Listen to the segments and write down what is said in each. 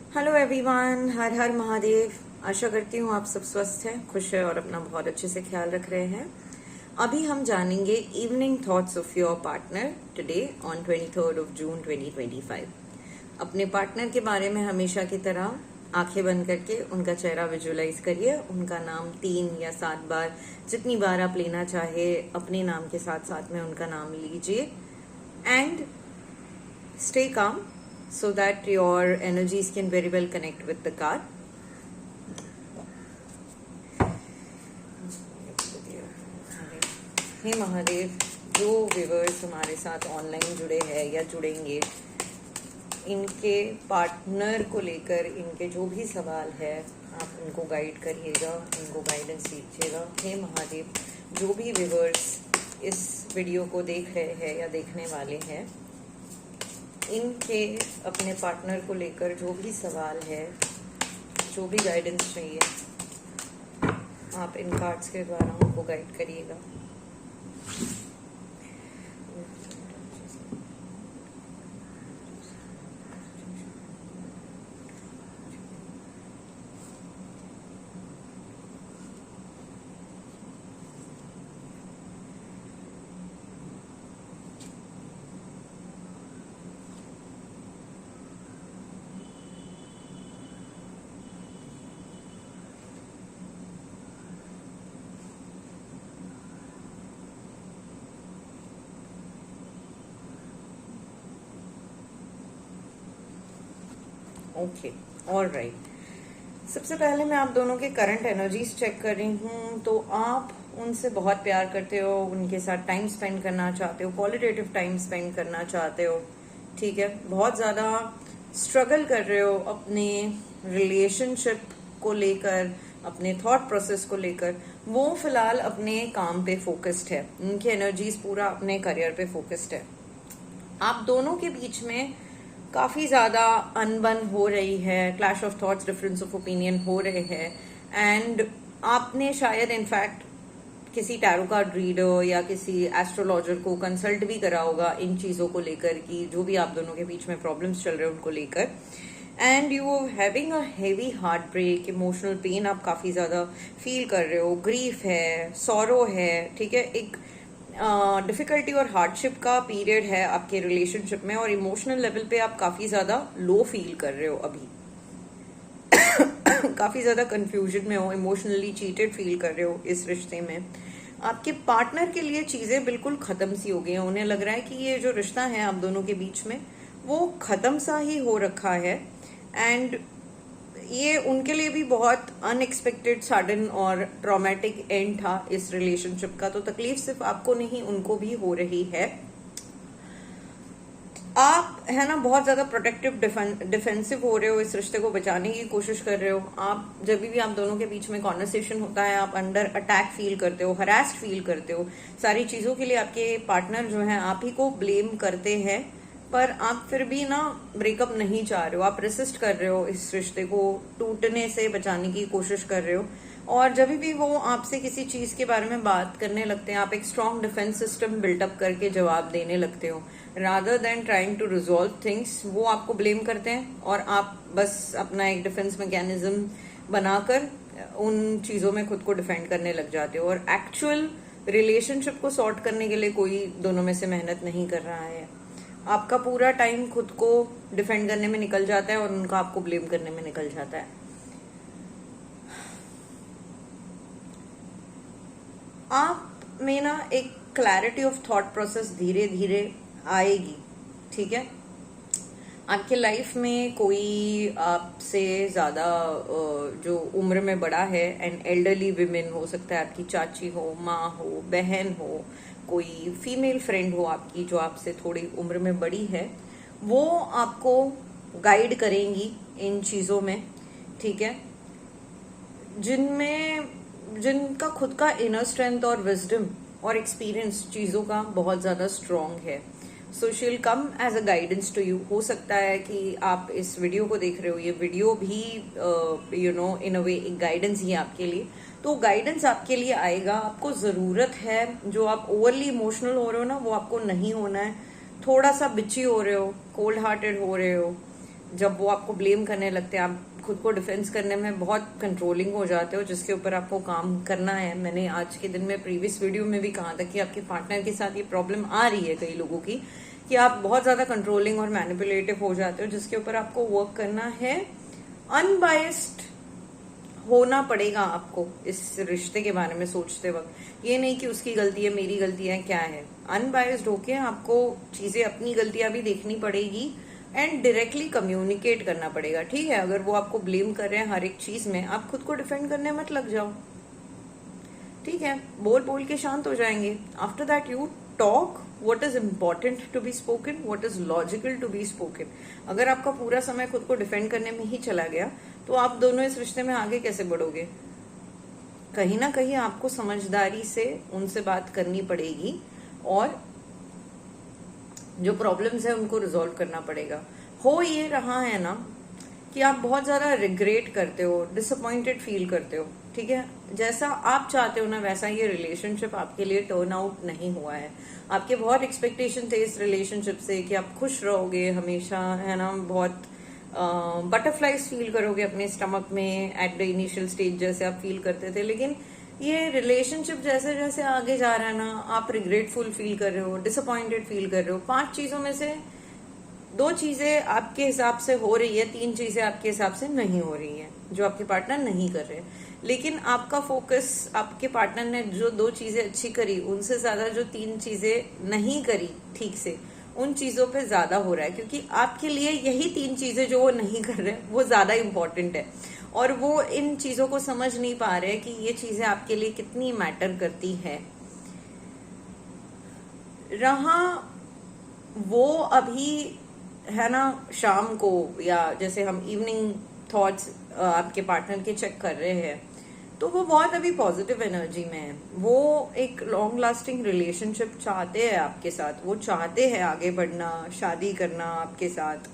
Hello everyone, हर हर महादेव। आशा करती हूँ आप सब स्वस्थ हैं, खुश हैं और अपना बहुत अच्छे से ख्याल रख रहे हैं। अभी हम जानेंगे evening thoughts of your partner today on 23 जून 2025। अपने पार्टनर के बारे में हमेशा की तरह आंखें बंद करके उनका चेहरा विजुअलाइज करिए। उनका नाम 3 या 7 बार, जितनी बार आप लेना चाहे, अपने नाम के साथ साथ में उनका नाम लीजिए and stay calm so that your energies can very well connect with the card. हे महादेव, जो व्यूअर्स हमारे साथ ऑनलाइन जुड़े हैं या जुड़ेंगे, इनके पार्टनर को लेकर इनके जो भी सवाल है आप उनको गाइड करिएगा, इनको गाइडेंस दीजिएगा। हे महादेव, जो भी व्यूअर्स इस वीडियो को देख रहे हैं या देखने वाले हैं, इनके अपने पार्टनर को लेकर जो भी सवाल है, जो भी गाइडेंस चाहिए, आप इन कार्ड्स के द्वारा उनको गाइड करिएगा। Okay, all right. सबसे पहले मैं आप दोनों के करंट एनर्जीज चेक कर रही हूँ। तो आप उनसे बहुत प्यार करते हो, उनके साथ टाइम स्पेंड करना चाहते हो, क्वालिटेटिव टाइम स्पेंड करना चाहते हो, ठीक है। बहुत ज़्यादा स्ट्रगल कर रहे हो अपने रिलेशनशिप को लेकर, अपने थॉट प्रोसेस को लेकर। वो फिलहाल अपने काम पे फोकस्ड है, उनकी एनर्जीज पूरा अपने करियर पे फोकस्ड है। आप दोनों के बीच में काफी ज्यादा अनबन हो रही है, clash of thoughts, difference of opinion हो रहे हैं। एंड आपने शायद इनफैक्ट किसी टैरो कार्ड रीडर या किसी एस्ट्रोलॉजर को कंसल्ट भी करा होगा इन चीजों को लेकर, कि जो भी आप दोनों के बीच में प्रॉब्लम्स चल रहे हैं उनको लेकर। And you are having a heavy heart break, emotional pain आप काफी ज्यादा फील कर रहे हो, ग्रीफ है, सॉरो है, ठीक है। एक डिफिकल्टी और हार्डशिप का पीरियड है आपके रिलेशनशिप में, और इमोशनल लेवल पे आप काफी ज्यादा लो फील कर रहे हो अभी। काफी ज्यादा कंफ्यूजन में हो, इमोशनली चीटेड फील कर रहे हो इस रिश्ते में। आपके पार्टनर के लिए चीजें बिल्कुल खत्म सी हो गई हैं। उन्हें लग रहा है कि ये जो रिश्ता है आप दोनों के बीच में वो खत्म सा ही हो रखा है। एंड ये उनके लिए भी बहुत अनएक्सपेक्टेड, सडन और ट्रॉमेटिक एंड था इस रिलेशनशिप का। तो तकलीफ सिर्फ आपको नहीं, उनको भी हो रही है। आप है ना बहुत ज्यादा प्रोटेक्टिव, डिफेंसिव हो रहे हो, इस रिश्ते को बचाने की कोशिश कर रहे हो। आप जब भी आप दोनों के बीच में कॉन्वर्सेशन होता है, आप अंडर अटैक फील करते हो, हरास्ड फील करते हो। सारी चीजों के लिए आपके पार्टनर जो है आप ही को ब्लेम करते हैं, पर आप फिर भी ना ब्रेकअप नहीं चाह रहे हो। आप रेसिस्ट कर रहे हो, इस रिश्ते को टूटने से बचाने की कोशिश कर रहे हो। और जब भी वो आपसे किसी चीज के बारे में बात करने लगते हैं, आप एक स्ट्रॉन्ग डिफेंस सिस्टम बिल्टअप करके जवाब देने लगते हो, rather than trying to resolve things. वो आपको ब्लेम करते हैं और आप बस अपना एक डिफेंस मैकेनिज्म बनाकर उन चीजों में खुद को डिफेंड करने लग जाते हो। और एक्चुअल रिलेशनशिप को सॉर्ट करने के लिए कोई दोनों में से मेहनत नहीं कर रहा है। आपका पूरा टाइम खुद को डिफेंड करने में निकल जाता है और उनका आपको ब्लेम करने में निकल जाता है। आप में ना एक क्लैरिटी ऑफ थॉट प्रोसेस धीरे धीरे आएगी, ठीक है। आपके लाइफ में कोई आपसे ज्यादा जो उम्र में बड़ा है, एंड एल्डरली विमेन हो सकता है, आपकी चाची हो, माँ हो, बहन हो, कोई फीमेल फ्रेंड हो आपकी जो आपसे थोड़ी उम्र में बड़ी है, वो आपको गाइड करेंगी इन चीजों में, ठीक है। जिनका खुद का इनर स्ट्रेंथ और विजडम और एक्सपीरियंस चीजों का बहुत ज्यादा स्ट्रांग है। So she will come as a guidance to you. हो सकता है कि आप इस वीडियो को देख रहे हो, ये वीडियो भी इन अ वे एक गाइडेंस ही है आपके लिए। तो गाइडेंस आपके लिए आएगा, आपको जरूरत है। जो आप ओवरली इमोशनल हो रहे हो ना, वो आपको नहीं होना है। थोड़ा सा बिची हो रहे हो, कोल्ड हार्टेड हो रहे हो, जब वो आपको ब्लेम करने लगते हैं, आप खुद को डिफेंस करने में बहुत कंट्रोलिंग हो जाते हो, जिसके ऊपर आपको काम करना है। मैंने आज के दिन में प्रीवियस वीडियो में भी कहा था कि आपके पार्टनर के साथ ये प्रॉब्लम आ रही है कई लोगों की, कि आप बहुत ज्यादा कंट्रोलिंग और मैनिपुलेटिव हो जाते हो, जिसके ऊपर आपको वर्क करना है। अनबायस्ड होना पड़ेगा आपको इस रिश्ते के बारे में सोचते वक्त। ये नहीं कि उसकी गलती है, मेरी गलती है, क्या है। अनबायस्ड होके आपको चीजें, अपनी गलतियां भी देखनी पड़ेगी एंड डायरेक्टली कम्युनिकेट करना पड़ेगा। ठीक है, अगर वो आपको ब्लेम कर रहे हैं हर एक चीज में, आप खुद को डिफेंड करने मत लग जाओ। ठीक है, बोल बोल के शांत हो जाएंगे। After that you talk what is important to be spoken, what is logical to be spoken। अगर आपका पूरा समय खुद को डिफेंड करने में ही चला गया तो आप दोनों इस रिश्ते में आगे कैसे बढ़ोगे। कहीं ना कहीं आपको समझदारी से उनसे बात करनी पड़ेगी और जो प्रॉब्लम्स है उनको रिजॉल्व करना पड़ेगा। हो ये रहा है ना कि आप बहुत ज्यादा रिग्रेट करते हो, डिसअपॉइंटेड फील करते हो, ठीक है, जैसा आप चाहते हो ना वैसा ये रिलेशनशिप आपके लिए टर्न आउट नहीं हुआ है। आपके बहुत एक्सपेक्टेशन थे इस रिलेशनशिप से कि आप खुश रहोगे हमेशा, है ना, बहुत बटरफ्लाईज फील करोगे अपने स्टमक में एट द इनिशियल स्टेज जैसे आप फील करते थे। लेकिन ये रिलेशनशिप जैसे जैसे आगे जा रहा है ना, आप रिग्रेटफुल फील कर रहे हो, डिसअपॉइंटेड फील कर रहे हो। 5 चीजों में से 2 चीजें आपके हिसाब से हो रही है, 3 चीजें आपके हिसाब से नहीं हो रही है, जो आपके पार्टनर नहीं कर रहे। लेकिन आपका फोकस आपके पार्टनर ने जो 2 चीजें अच्छी करी उनसे ज्यादा जो 3 चीजें नहीं करी ठीक से, उन चीजों पे ज्यादा हो रहा है, क्योंकि आपके लिए यही 3 चीजें जो वो नहीं कर रहे वो ज्यादा इंपॉर्टेंट है। और वो इन चीजों को समझ नहीं पा रहे कि ये चीजें आपके लिए कितनी मैटर करती है। रहा वो अभी, है ना, शाम को या जैसे हम इवनिंग थॉट्स आपके पार्टनर के चेक कर रहे हैं, तो वो बहुत अभी पॉजिटिव एनर्जी में है। वो एक लॉन्ग लास्टिंग रिलेशनशिप चाहते हैं आपके साथ, वो चाहते हैं आगे बढ़ना, शादी करना आपके साथ।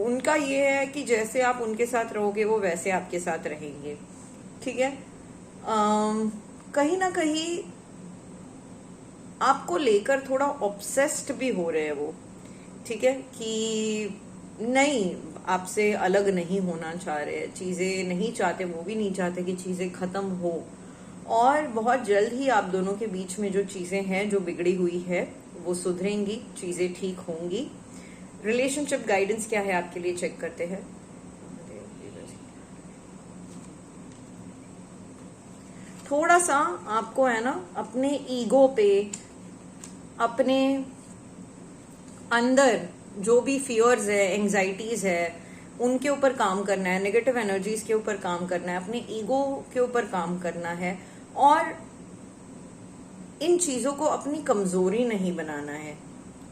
उनका ये है कि जैसे आप उनके साथ रहोगे वो वैसे आपके साथ रहेंगे। ठीक है, कहीं ना कहीं आपको लेकर थोड़ा ऑब्सेस्ड भी हो रहे हैं वो। ठीक है, कि नहीं, आपसे अलग नहीं होना चाह रहे, चीजें नहीं चाहते, वो भी नहीं चाहते कि चीजें खत्म हो। और बहुत जल्द ही आप दोनों के बीच में जो चीजें हैं जो बिगड़ी हुई है वो सुधरेंगी, चीजें ठीक होंगी। रिलेशनशिप गाइडेंस क्या है आपके लिए चेक करते हैं। थोड़ा सा आपको, है ना, अपने ईगो पे, अपने अंदर जो भी फियर्स है, एंजाइटीज है, उनके ऊपर काम करना है, नेगेटिव एनर्जीज के ऊपर काम करना है, अपने ईगो के ऊपर काम करना है। और इन चीजों को अपनी कमजोरी नहीं बनाना है।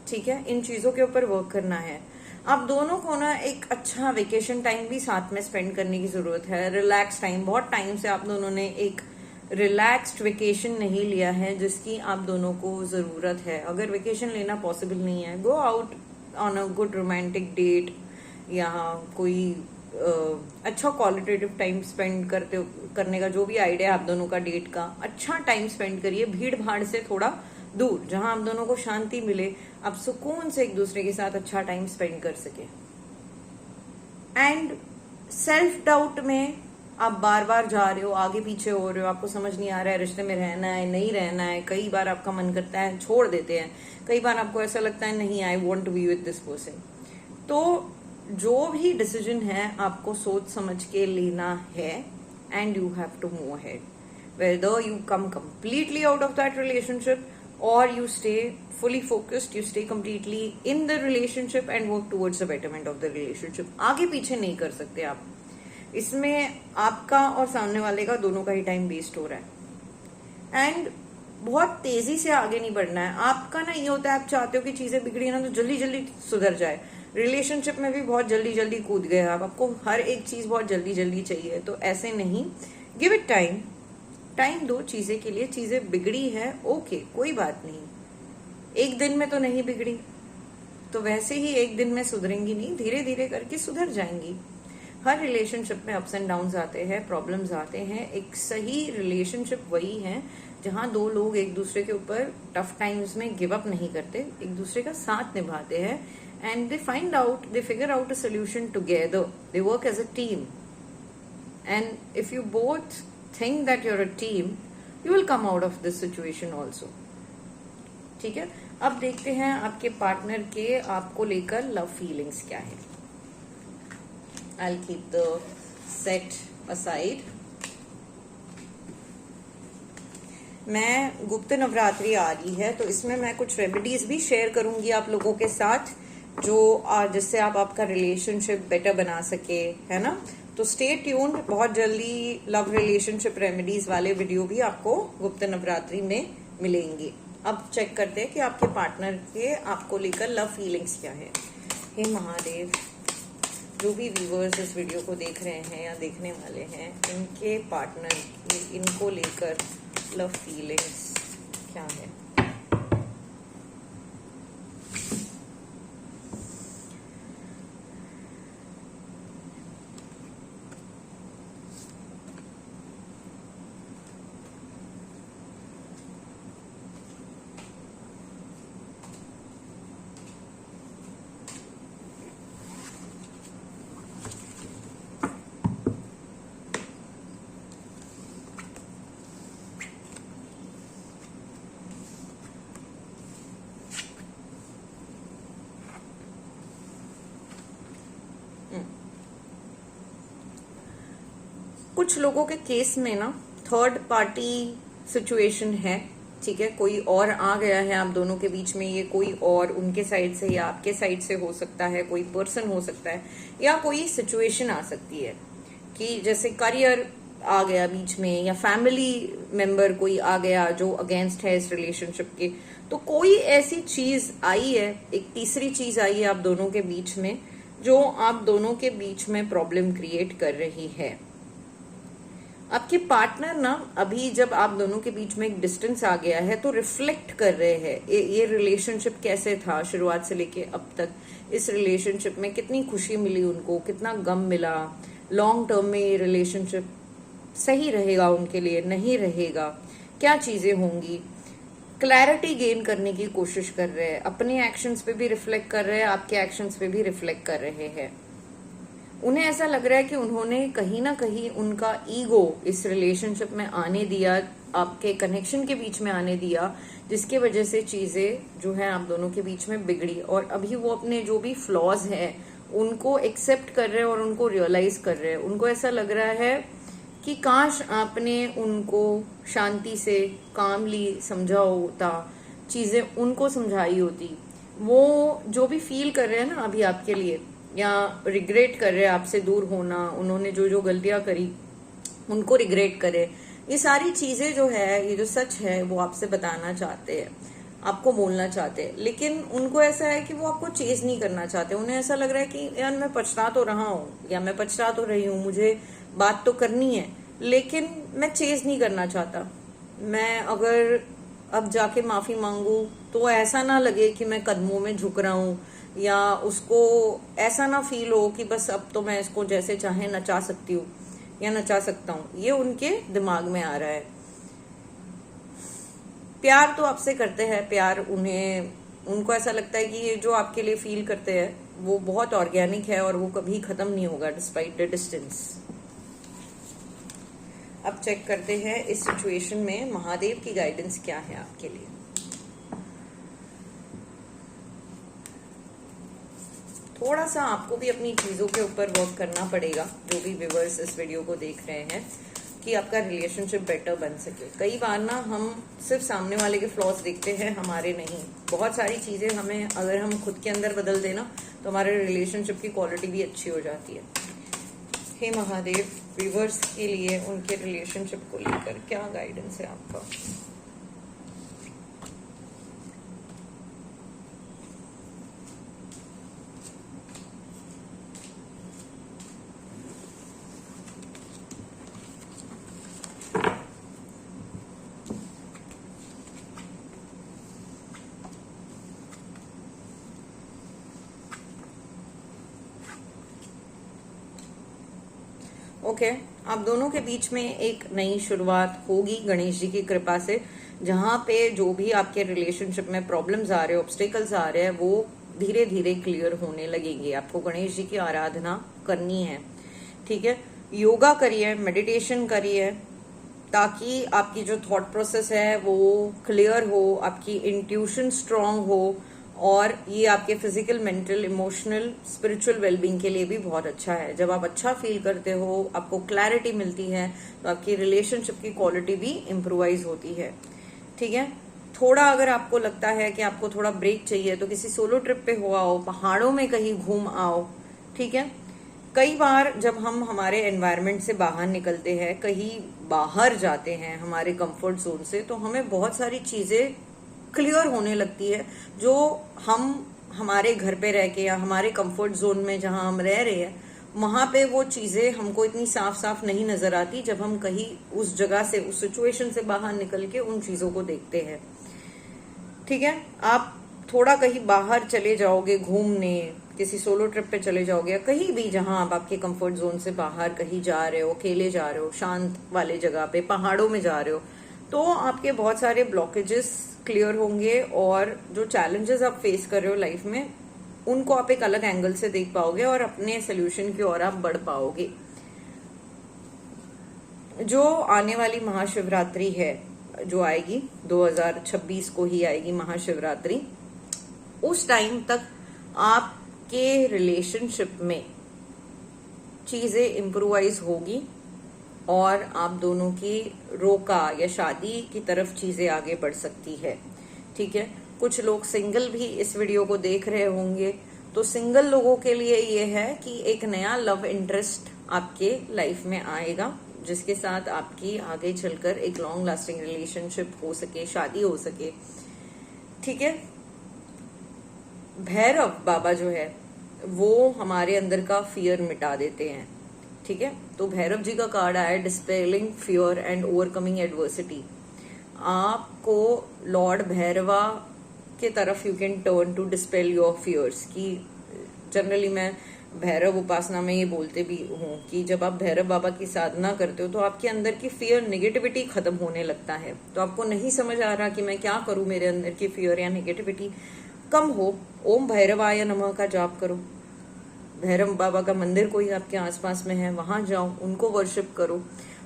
ठीक है, इन चीजों के ऊपर वर्क करना है। आप दोनों को ना एक अच्छा वेकेशन टाइम भी साथ में स्पेंड करने की जरूरत है, रिलैक्स टाइम। बहुत टाइम से आप दोनों ने एक रिलैक्स्ड वेकेशन नहीं लिया है, जिसकी आप दोनों को जरूरत है। अगर वेकेशन लेना पॉसिबल नहीं है, go out on a good romantic date, या कोई अच्छा क्वालिटेटिव टाइम स्पेंड करने का जो भी आइडिया आप दोनों का डेट का, अच्छा टाइम स्पेंड करिए भीड़ भाड़ से थोड़ा दूर, जहां आप दोनों को शांति मिले, आप सुकून से एक दूसरे के साथ अच्छा टाइम स्पेंड कर सके। एंड सेल्फ डाउट में आप बार बार जा रहे हो, आगे पीछे हो रहे हो, आपको समझ नहीं आ रहा है रिश्ते में रहना है नहीं रहना है। कई बार आपका मन करता है छोड़ देते हैं, कई बार आपको ऐसा लगता है नहीं, I want to be with this person. तो जो भी डिसीजन है आपको सोच समझ के लेना है and you have to move ahead, whether you come completely out of that relationship or you stay fully focused, you stay completely in the relationship and work towards the betterment of the relationship। आगे पीछे नहीं कर सकते आप, इसमें आपका और सामने वाले का दोनों का ही टाइम वेस्ट हो रहा है। एंड बहुत तेजी से आगे नहीं बढ़ना है आपका ना। ये होता है आप चाहते हो कि चीजें बिगड़ी ना तो जल्दी जल्दी सुधर जाए। रिलेशनशिप में भी बहुत जल्दी जल्दी कूद गए आप, आपको हर एक चीज बहुत जल्दी जल्दी चाहिए, तो ऐसे नहीं। गिव इट टाइम, टाइम दो चीजें के लिए। चीजें बिगड़ी है, ओके, कोई बात नहीं, एक दिन में तो नहीं बिगड़ी, तो वैसे ही एक दिन में सुधरेंगी नहीं, धीरे धीरे करके सुधर जाएंगी। हर रिलेशनशिप में अप्स एंड डाउन्स आते हैं, प्रॉब्लम्स आते हैं। एक सही रिलेशनशिप वही है जहां 2 लोग एक दूसरे के ऊपर टफ टाइम्स में गिव अप नहीं करते, एक दूसरे का साथ निभाते हैं and they figure out a solution together. They work as a team. And if you both think that you're a team, you will come out of this situation also. ठीक है, अब देखते हैं आपके पार्टनर के आपको लेकर लव फीलिंग्स क्या है. I'll keep the set aside. मैं गुप्त नवरात्रि आ रही है तो इसमें मैं कुछ रेमेडीज भी शेयर करूंगी आप लोगों के साथ, जो जिससे आप आपका रिलेशनशिप बेटर बना सके, है ना. तो स्टे ट्यून्ड, बहुत जल्दी लव रिलेशनशिप रेमेडीज वाले वीडियो भी आपको गुप्त नवरात्रि में मिलेंगे. अब चेक करते हैं कि आपके पार्टनर के आपको लेकर लव फीलिंग्स क्या है. हे महादेव, जो भी व्यूवर्स इस वीडियो को देख रहे हैं या देखने वाले हैं, इनके पार्टनर की इनको लेकर लव फीलिंग्स क्या है. कुछ लोगों के केस में ना थर्ड पार्टी सिचुएशन है. ठीक है, कोई और आ गया है आप दोनों के बीच में. ये कोई और उनके साइड से या आपके साइड से हो सकता है, कोई पर्सन हो सकता है, या कोई सिचुएशन आ सकती है कि जैसे करियर आ गया बीच में, या फैमिली मेंबर कोई आ गया जो अगेंस्ट है इस रिलेशनशिप के. तो कोई ऐसी चीज आई है, एक तीसरी चीज आई है आप दोनों के बीच में, जो आप दोनों के बीच में प्रॉब्लम क्रिएट कर रही है. आपके पार्टनर ना अभी जब आप दोनों के बीच में एक डिस्टेंस आ गया है तो रिफ्लेक्ट कर रहे हैं ये रिलेशनशिप कैसे था शुरुआत से लेके अब तक. इस रिलेशनशिप में कितनी खुशी मिली उनको, कितना गम मिला, लॉन्ग टर्म में ये रिलेशनशिप सही रहेगा उनके लिए, नहीं रहेगा, क्या चीजें होंगी. क्लैरिटी गेन करने की कोशिश कर रहे हैं. अपने एक्शंस पे भी रिफ्लेक्ट कर रहे हैं, आपके एक्शंस पे भी रिफ्लेक्ट कर रहे हैं. उन्हें ऐसा लग रहा है कि उन्होंने कहीं ना कहीं उनका ईगो इस रिलेशनशिप में आने दिया, आपके कनेक्शन के बीच में आने दिया, जिसके वजह से चीजें जो है आप दोनों के बीच में बिगड़ी. और अभी वो अपने जो भी फ्लॉज हैं उनको एक्सेप्ट कर रहे हैं और उनको रियलाइज कर रहे हैं. उनको ऐसा लग रहा है कि काश आपने उनको शांति से कामली समझा होता, चीजें उनको समझाई होती. वो जो भी फील कर रहे हैं ना अभी आपके लिए, या रिग्रेट कर रहे हैं आपसे दूर होना, उन्होंने जो जो गलतियां करी उनको रिग्रेट करे, ये सारी चीजें जो है, ये जो सच है वो आपसे बताना चाहते हैं, आपको बोलना चाहते हैं. लेकिन उनको ऐसा है कि वो आपको चेज नहीं करना चाहते. उन्हें ऐसा लग रहा है कि यार मैं पछता तो रहा हूँ या मैं पछता तो रही हूँ, मुझे बात तो करनी है लेकिन मैं चेज नहीं करना चाहता. मैं अगर अब जाके माफी मांगू तो ऐसा ना लगे कि मैं कदमों में झुक रहा हूँ, या उसको ऐसा ना फील हो कि बस अब तो मैं इसको जैसे चाहे नचा सकती हूँ या नचा सकता हूँ. ये उनके दिमाग में आ रहा है. प्यार तो आपसे करते हैं, प्यार उनको ऐसा लगता है कि ये जो आपके लिए फील करते हैं वो बहुत ऑर्गेनिक है और वो कभी खत्म नहीं होगा डिस्पाइट द डिस्टेंस. अब चेक करते हैं इस सिचुएशन में महादेव की गाइडेंस क्या है आपके लिए. थोड़ा सा आपको भी अपनी चीजों के ऊपर वर्क करना पड़ेगा, जो भी व्यूअर्स इस वीडियो को देख रहे हैं, कि आपका रिलेशनशिप बेटर बन सके. कई बार ना हम सिर्फ सामने वाले के फ्लॉज देखते हैं, हमारे नहीं. बहुत सारी चीजें हमें अगर हम खुद के अंदर बदल देना तो हमारे रिलेशनशिप की क्वालिटी भी अच्छी हो जाती है. हे महादेव, व्यूअर्स के लिए उनके रिलेशनशिप को लेकर क्या गाइडेंस है आपका. ओके, आप दोनों के बीच में एक नई शुरुआत होगी गणेश जी की कृपा से, जहां पे जो भी आपके रिलेशनशिप में प्रॉब्लम्स आ रहे हैं, ऑब्स्टेकल्स आ रहे हैं, वो धीरे धीरे क्लियर होने लगेंगे। आपको गणेश जी की आराधना करनी है, ठीक है। योगा करिए, मेडिटेशन करिए, ताकि आपकी जो थॉट प्रोसेस है वो क्लियर हो, आपकी इंट्यूशन स्ट्रांग हो, और ये आपके physical, mental, emotional, spiritual wellbeing के लिए भी बहुत अच्छा है। जब आप अच्छा फील करते हो, आपको क्लैरिटी मिलती है, तो आपकी रिलेशनशिप की क्वालिटी भी इम्प्रूवाइज होती है, ठीक है। थोड़ा अगर आपको लगता है कि आपको थोड़ा ब्रेक चाहिए, तो किसी सोलो ट्रिप पे हो आओ, पहाड़ों में कहीं घूम आओ, ठीक है। कई बार जब हम हमारे एनवायरनमेंट से बाहर निकलते हैं, कहीं बाहर जाते हैं हमारे कंफर्ट जोन से, तो हमें बहुत सारी चीजें क्लियर होने लगती है जो हम हमारे घर पे रह के या हमारे कंफर्ट जोन में जहां हम रह रहे हैं, वहां पे वो चीजें हमको इतनी साफ साफ नहीं नजर आती जब हम कहीं उस जगह से, उस सिचुएशन से बाहर निकल के उन चीजों को देखते हैं, ठीक है। आप थोड़ा कहीं बाहर चले जाओगे घूमने, किसी सोलो ट्रिप पे चले जाओगे, या कहीं भी जहां आप आपके कंफर्ट जोन से बाहर कहीं जा रहे हो, अकेले जा रहे हो, शांत वाले जगह पे, पहाड़ों में जा रहे हो, तो आपके बहुत सारे ब्लॉकेजेस क्लियर होंगे, और जो चैलेंजेस आप फेस कर रहे हो लाइफ में, उनको आप एक अलग एंगल से देख पाओगे और अपने सोल्यूशन की ओर आप बढ़ पाओगे। जो आने वाली महाशिवरात्रि है, जो आएगी 2026 को ही आएगी महाशिवरात्रि, उस टाइम तक आपके रिलेशनशिप में चीजें इम्प्रूवाइज होगी और आप दोनों की रोका या शादी की तरफ चीजें आगे बढ़ सकती है, ठीक है। कुछ लोग सिंगल भी इस वीडियो को देख रहे होंगे, तो सिंगल लोगों के लिए ये है कि एक नया लव इंटरेस्ट आपके लाइफ में आएगा, जिसके साथ आपकी आगे चलकर एक लॉन्ग लास्टिंग रिलेशनशिप हो सके, शादी हो सके, ठीक है। भैरव बाबा जो है वो हमारे अंदर का फियर मिटा देते हैं, ठीक है। तो भैरव जी का कार्ड आया dispelling fear and overcoming adversity. आपको लॉर्ड भैरवा के तरफ you can turn to dispel your fears. की जनरली मैं भैरव उपासना में ये बोलते भी हूँ कि जब आप भैरव बाबा की साधना करते हो तो आपके अंदर की फियर, नेगेटिविटी खत्म होने लगता है। तो आपको नहीं समझ आ रहा कि मैं क्या करूं, मेरे अंदर की फियर या नेगेटिविटी कम हो, ओम भैरवाय नमः का जाप करो। भैरव बाबा का मंदिर कोई आपके आसपास में है, वहां जाओ, उनको वर्शिप करो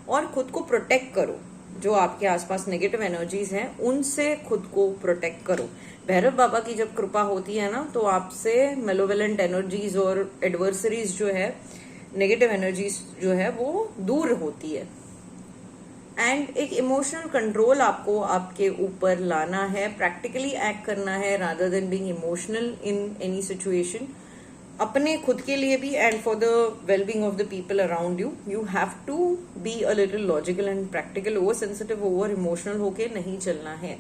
और खुद को प्रोटेक्ट करो। जो आपके आसपास नेगेटिव एनर्जीज हैं उनसे खुद को प्रोटेक्ट करो। भैरव बाबा की जब कृपा होती है ना, तो आपसे मेलोवेलेंट एनर्जीज और एडवर्सरीज जो है, नेगेटिव एनर्जीज जो है वो दूर होती है। एंड एक इमोशनल कंट्रोल आपको आपके ऊपर लाना है, प्रैक्टिकली एक्ट करना है rather than being emotional in any situation. अपने खुद के लिए भी and for the wellbeing of the people around you, you have to be a little logical and practical. Over sensitive, over emotional होके नहीं चलना है,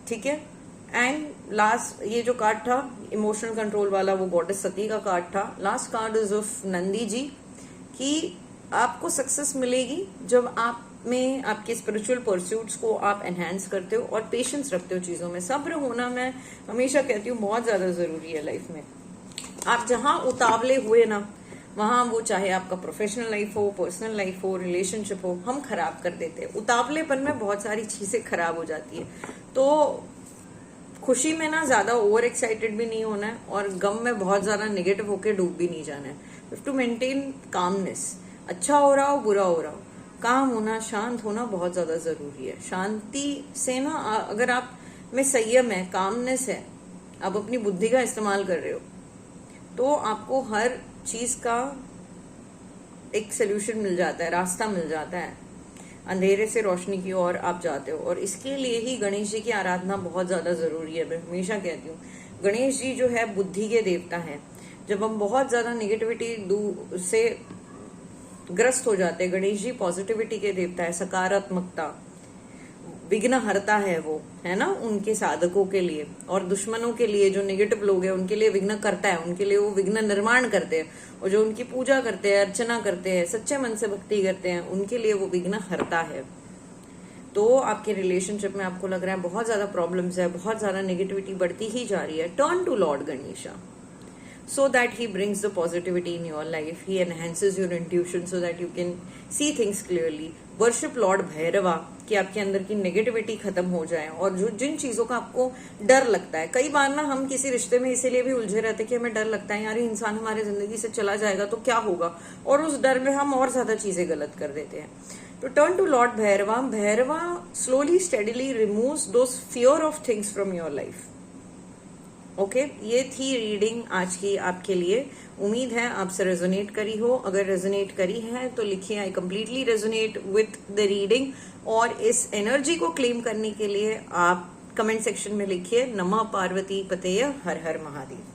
ठीक है। एंड लास्ट ये जो कार्ड था इमोशनल कंट्रोल वाला, वो गॉडेस सती का कार्ड था। Last card is of Nandi ji कि आपको सक्सेस मिलेगी जब आप में आपके स्पिरिचुअल परस्यूट्स को आप एनहांस करते हो और पेशेंस रखते हो चीजों में। सब्र होना मैं हमेशा कहती हूँ बहुत ज्यादा जरूरी है लाइफ में। आप जहां उतावले हुए ना, वहां वो चाहे आपका प्रोफेशनल लाइफ हो, पर्सनल लाइफ हो, रिलेशनशिप हो, हम खराब कर देते हैं। उतावलेपन में बहुत सारी चीजें खराब हो जाती है। तो खुशी में ना ज्यादा ओवर एक्साइटेड भी नहीं होना है और गम में बहुत ज्यादा नेगेटिव होके डूब भी नहीं जाना है। टू मेंटेन कामनेस, अच्छा हो रहा हो बुरा हो रहा हो, काम होना, शांत होना बहुत ज्यादा जरूरी है। शांति से ना, अगर आप में संयम है, कामनेस है, आप अपनी बुद्धि का इस्तेमाल कर रहे हो, तो आपको हर चीज का एक सोल्यूशन मिल जाता है, रास्ता मिल जाता है, अंधेरे से रोशनी की ओर आप जाते हो। और इसके लिए ही गणेश जी की आराधना बहुत ज्यादा जरूरी है। मैं हमेशा कहती हूँ गणेश जी जो है बुद्धि के देवता हैं। जब हम बहुत ज्यादा नेगेटिविटी से ग्रस्त हो जाते हैं, गणेश जी पॉजिटिविटी के देवता है, सकारात्मकता, विघ्न हरता है वो, है ना, उनके साधकों के लिए। और दुश्मनों के लिए, जो नेगेटिव लोग हैं उनके लिए विघ्न करता है, उनके लिए वो विघ्न निर्माण करते हैं। और जो उनकी पूजा करते हैं, अर्चना करते हैं, सच्चे मन से भक्ति करते हैं, उनके लिए वो विघ्न हरता है। तो आपके रिलेशनशिप में आपको लग रहा है बहुत ज्यादा प्रॉब्लम्स है, बहुत ज्यादा नेगेटिविटी बढ़ती ही जा रही है, turn to lord Ganesha so that he brings the positivity in your life. He enhances your intuition so that you can see things clearly. Worship Lord Bhairava कि आपके अंदर की नेगेटिविटी खत्म हो जाए, और जो जिन चीजों का आपको डर लगता है, कई बार ना हम किसी रिश्ते में इसीलिए भी उलझे रहते हैं कि हमें डर लगता है यार ये इंसान हमारे जिंदगी से चला जाएगा तो क्या होगा, और उस डर में हम और ज्यादा चीजें गलत कर देते हैं। तो turn to lord Bhairava. Bhairava slowly steadily removes those fear of things from your life. Okay, ये थी रीडिंग आज की आपके लिए। उम्मीद है आपसे रेजोनेट करी हो। अगर रेजोनेट करी है तो लिखिए I completely resonate with the reading, और इस एनर्जी को क्लेम करने के लिए आप कमेंट सेक्शन में लिखिए नमः पार्वती पतेय हर हर महादेव।